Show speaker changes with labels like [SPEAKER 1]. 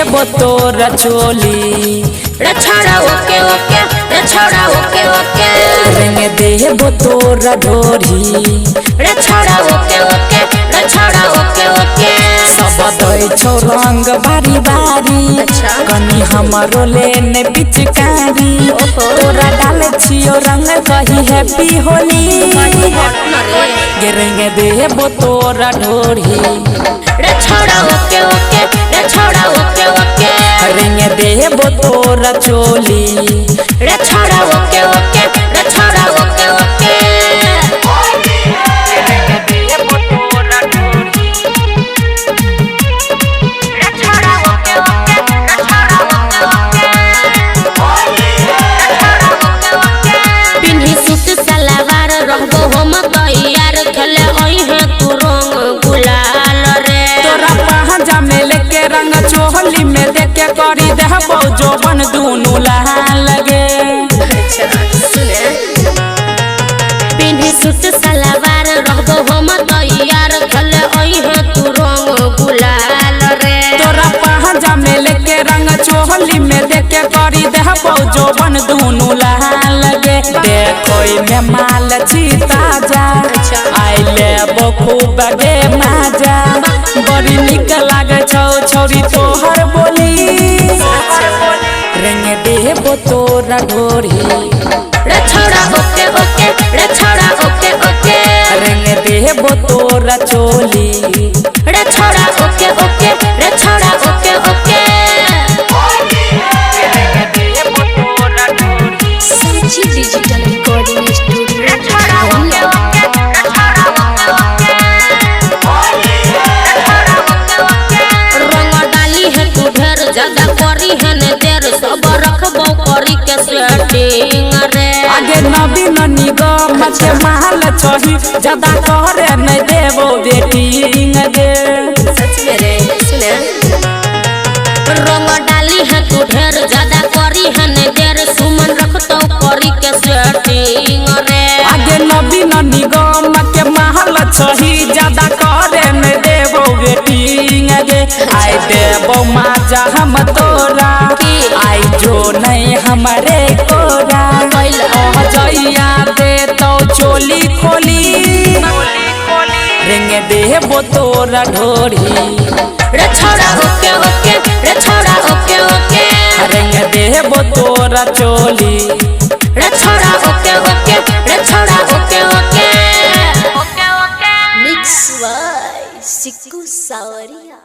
[SPEAKER 1] देबो तोरा चोली
[SPEAKER 2] रे छोड़ा ओके ओके रे छोड़ा ओके ओके
[SPEAKER 1] रंग देबो तोरा ढोरी
[SPEAKER 2] रे छोड़ा ओके ओके रे छोड़ा ओके ओके
[SPEAKER 1] सब दई छौ रंग बारी बारी कनी हमरो लेने पिचकारी तोरा डाले छियो रंग कही हैप्पी होली गे रंग देबो तोरा ढोरी
[SPEAKER 2] रे छोड़ा ओके ओके रे छोड़ा ओके ओके
[SPEAKER 1] रंग देबो तोरा चोली
[SPEAKER 2] रे छोड़ा ओके ओके रे छोड़ा ओके ओके
[SPEAKER 1] रंग चोली में देखे करी देबो जोबन दुनु लाल लगे
[SPEAKER 2] पिन्ही सूट सलवार रहबो हम तैयार खले ओइहे तू रंग गुलाल रे
[SPEAKER 1] तोरा पहजा में लेके रंग चोली में देखे करी देबो जोबन दुनु लाल लगे देखोई में माल चीता जा आई लेबो खूब गे मजा बड़ी निक लागे छौ छोरी तोहर बोली रंग देबो तोरा ढोरी
[SPEAKER 2] रे छोड़ा ओके ओके रे छोड़ा ओके ओके
[SPEAKER 1] रंग देबो तोरा चोली
[SPEAKER 2] रे छोड़ा ओके ओके रे छोड़ा ओके ओके संची डिजिटल रिकॉर्डिंग स्टूडियो रे छोड़ा ओके ओके रे छोड़ा ओके ओके रंग डाली है तू ढेर ज्यादा करी है ने देर सब रखबो करी के सेटिंग रे
[SPEAKER 1] आगे नवीन निगम के महल छही ज्यादा करे नहीं देबो बेटिंग दे
[SPEAKER 2] सच में रे सुने रंग डाली है तू ढेर ज्यादा करी है ने देर सुमन रखतो करी के सेटिंग रे
[SPEAKER 1] आगे नवीन निगम के महल छही ज्यादा करे नहीं देबो बेटिंग दे आई देबो माजा हम तोरा आई जो नहीं हमारे कोरा जइया दे तो चोली खोली रंग देबो तोरा ढोरी
[SPEAKER 2] रे छोड़ा ओके ओके रे छोड़ा ओके ओके
[SPEAKER 1] रंग देबो तोरा चोली
[SPEAKER 2] रे छोड़ा ओके ओके रे छोड़ा ओके ओके ओके ओके मिक्स बाय सिक्कू सावरिया।